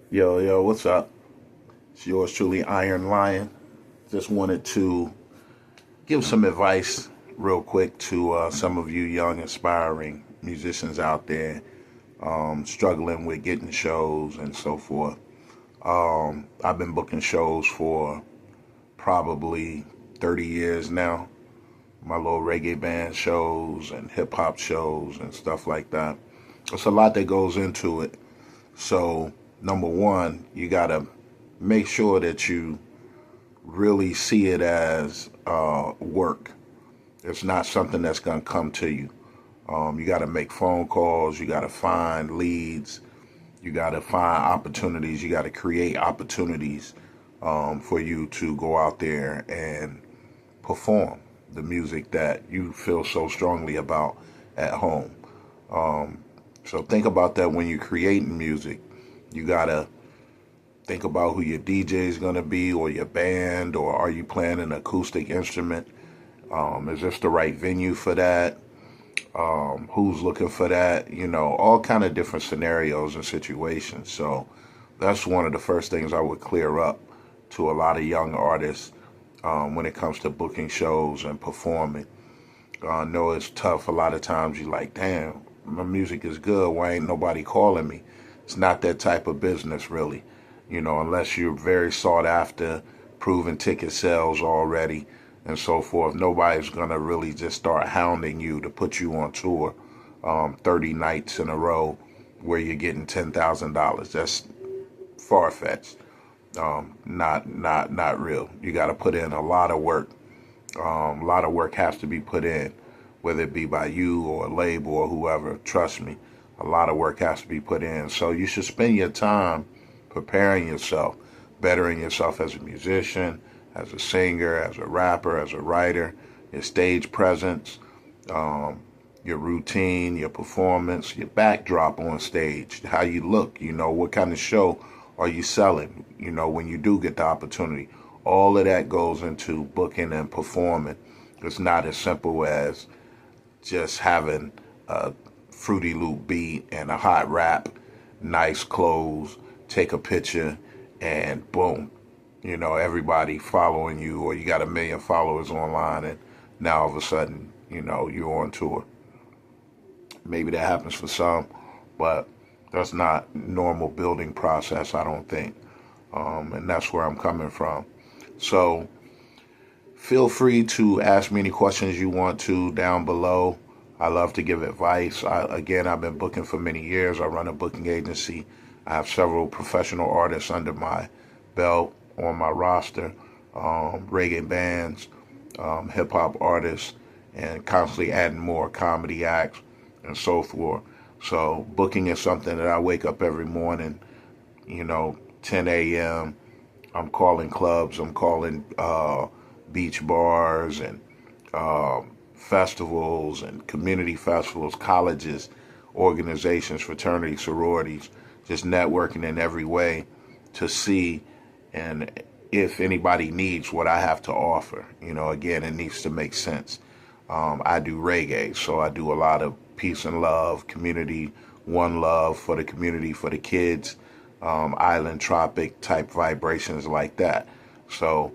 Yo, what's up? It's yours truly, Iron Lion. Just wanted to give some advice real quick to some of you young, aspiring musicians out there struggling with getting shows and so forth. I've been booking shows for probably 30 years now. My little reggae band shows and hip hop shows and stuff like that. It's a lot that goes into it. So, number one, you got to make sure that you really see it as work. It's not something that's going to come to you. You got to make phone calls. You got to find leads. You got to find opportunities. You got to create opportunities for you to go out there and perform the music that you feel so strongly about at home. So think about that when you're creating music. You got to think about who your DJ is going to be, or your band, or are you playing an acoustic instrument? Is this the right venue for that? Who's looking for that? All kind of different scenarios and situations. So that's one of the first things I would clear up to a lot of young artists when it comes to booking shows and performing. I know it's tough. A lot of times you're like, damn, my music is good. Why ain't nobody calling me? It's not that type of business, really. Unless you're very sought after, proven ticket sales already, and so forth. Nobody's going to really just start hounding you to put you on tour 30 nights in a row where you're getting $10,000. That's far-fetched. Not real. You got to put in a lot of work. A lot of work has to be put in, whether it be by you or a label or whoever. Trust me, a lot of work has to be put in. So you should spend your time preparing yourself, bettering yourself as a musician, as a singer, as a rapper, as a writer, your stage presence, your routine, your performance, your backdrop on stage, how you look, what kind of show are you selling, when you do get the opportunity. All of that goes into booking and performing. It's not as simple as just having a Fruity Loop beat and a hot rap, nice clothes, take a picture, and boom, everybody following you, or you got 1 million followers online, and now all of a sudden, you're on tour. Maybe that happens for some, but that's not normal building process, I don't think. And that's where I'm coming from. So feel free to ask me any questions you want to down below. I love to give advice. I've been booking for many years. I run a booking agency. I have several professional artists under my belt on my roster, reggae bands, hip hop artists, and constantly adding more comedy acts and so forth. So booking is something that I wake up every morning, 10 a.m. I'm calling clubs, I'm calling beach bars and festivals and community festivals, colleges, organizations, fraternities, sororities, just networking in every way to see and if anybody needs what I have to offer. Again, it needs to make sense. I do reggae, so I do a lot of peace and love, community, one love for the community, for the kids, island tropic type vibrations like that. So,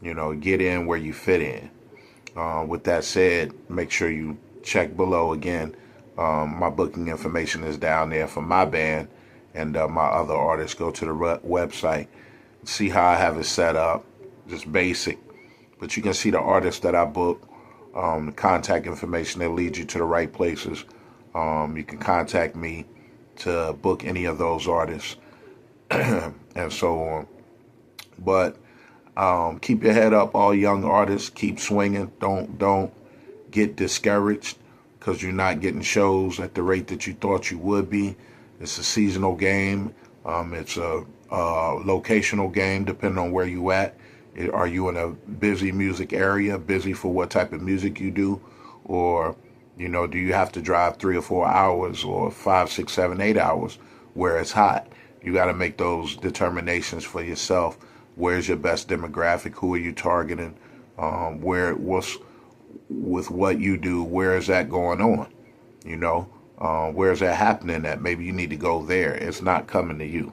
get in where you fit in. With that said, make sure you check below again. My booking information is down there for my band and my other artists. Go to the website, see how I have it set up, just basic. But you can see the artists that I book, the contact information that leads you to the right places. You can contact me to book any of those artists and so on. But keep your head up, all young artists. Keep swinging. Don't get discouraged because you're not getting shows at the rate that you thought you would be. It's a seasonal game. It's a locational game, depending on where you at. Are you in a busy music area, busy for what type of music you do? Or, do you have to drive 3 or 4 hours or 5, 6, 7, 8 hours where it's hot? You got to make those determinations for yourself. Where's your best demographic? Who are you targeting? What's with what you do? Where is that going on? Where is that happening at? Maybe you need to go there. It's not coming to you.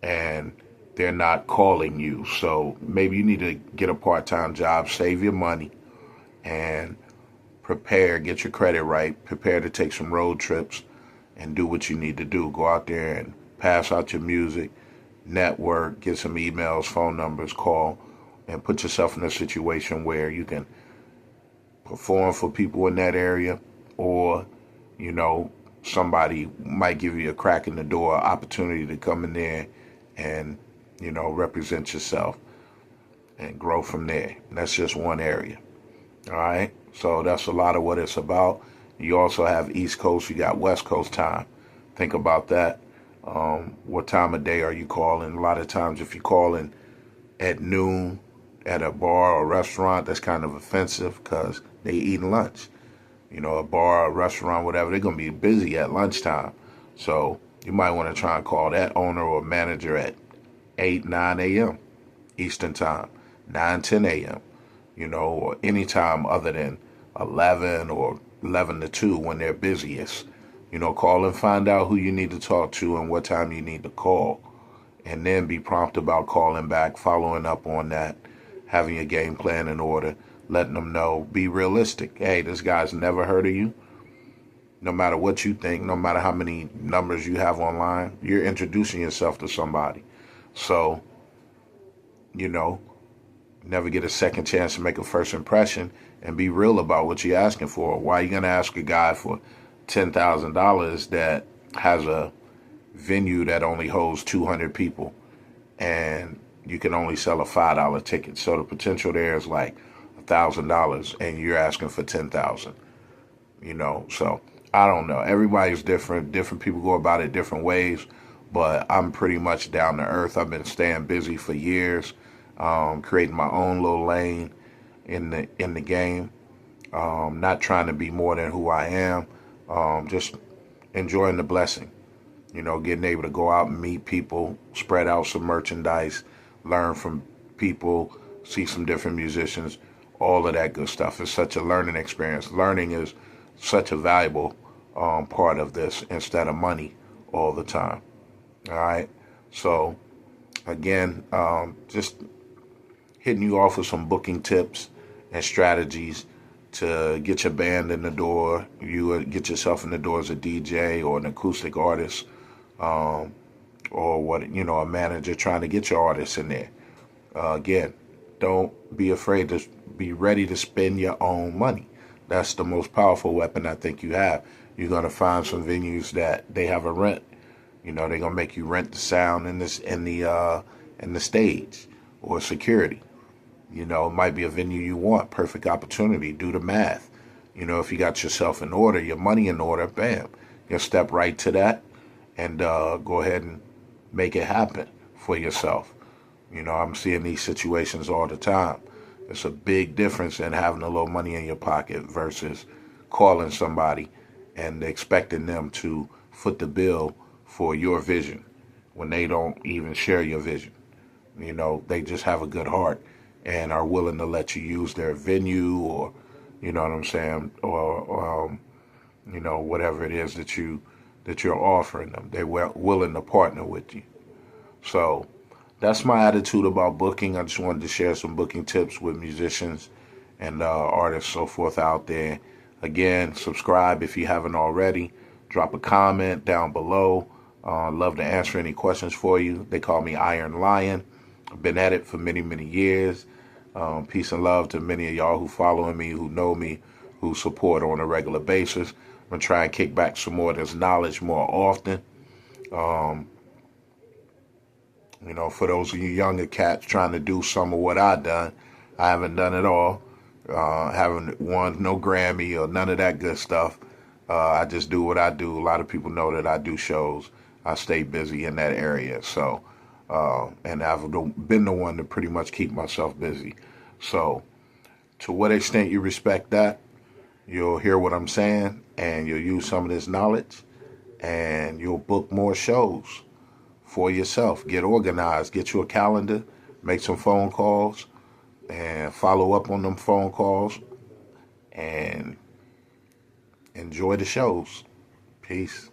and they're not calling you. So maybe you need to get a part-time job, save your money, and prepare, get your credit right, prepare to take some road trips and do what you need to do. Go out there and pass out your music, network, get some emails, phone numbers, call, and put yourself in a situation where you can perform for people in that area, or, you know, somebody might give you a crack in the door, opportunity to come in there and, you know, represent yourself and grow from there. And that's just one area. All right. So that's a lot of what it's about. You also have East Coast, you got West Coast time. Think about that. What time of day are you calling? A lot of times if you're calling at noon at a bar or restaurant, that's kind of offensive because they eating lunch. You know, a bar, a restaurant, whatever, they're going to be busy at lunchtime. So you might want to try and call that owner or manager at 8, 9 a.m. Eastern time, 9, 10 a.m., you know, or any time other than 11 or 11 to 2 when they're busiest. You know, call and find out who you need to talk to and what time you need to call. And then be prompt about calling back, following up on that, having your game plan in order, letting them know, be realistic. Hey, this guy's never heard of you. No matter what you think, no matter how many numbers you have online, you're introducing yourself to somebody. So, you know, never get a second chance to make a first impression, and be real about what you're asking for. Why are you going to ask a guy for $10,000 that has a venue that only holds 200 people and you can only sell a $5 ticket? So the potential there is like $1,000 and you're asking for 10,000, you know? So I don't know. Everybody's different. Different people go about it different ways, but I'm pretty much down to earth. I've been staying busy for years, creating my own little lane in the game, not trying to be more than who I am, just enjoying the blessing, you know, getting able to go out and meet people, spread out some merchandise, learn from people, see some different musicians, all of that good stuff. It's such a learning experience. Learning is such a valuable part of this instead of money all the time. All right. So again, just hitting you off with some booking tips and strategies to get your band in the door. You get yourself in the door as a DJ or an acoustic artist, or what, you know, a manager trying to get your artists in there. Again, don't be afraid to be ready to spend your own money. That's the most powerful weapon I think you have. You're gonna find some venues that they have a rent. You know, they're gonna make you rent the sound and the stage or security. You know, it might be a venue you want. Perfect opportunity. Do the math. You know, if you got yourself in order, your money in order, bam, you'll step right to that and go ahead and make it happen for yourself. You know, I'm seeing these situations all the time. It's a big difference in having a little money in your pocket versus calling somebody and expecting them to foot the bill for your vision when they don't even share your vision. You know, they just have a good heart and are willing to let you use their venue, or, you know what I'm saying, or you know, whatever it is that you're offering them. They're willing to partner with you. So that's my attitude about booking. I just wanted to share some booking tips with musicians and artists, so forth out there. Again, subscribe if you haven't already. Drop a comment down below. Love to answer any questions for you. They call me Iron Lion. I've been at it for many, many years. Peace and love to many of y'all who following me, who know me, who support on a regular basis. I'm going to try and kick back some more of this knowledge more often. You know, for those of you younger cats trying to do some of what I've done, I haven't done it all. Haven't won no Grammy or none of that good stuff. I just do what I do. A lot of people know that I do shows. I stay busy in that area. So, and I've been the one to pretty much keep myself busy. So, to what extent you respect that, you'll hear what I'm saying, and you'll use some of this knowledge, and you'll book more shows for yourself. Get organized. Get you a calendar. Make some phone calls, and follow up on them phone calls, and enjoy the shows. Peace.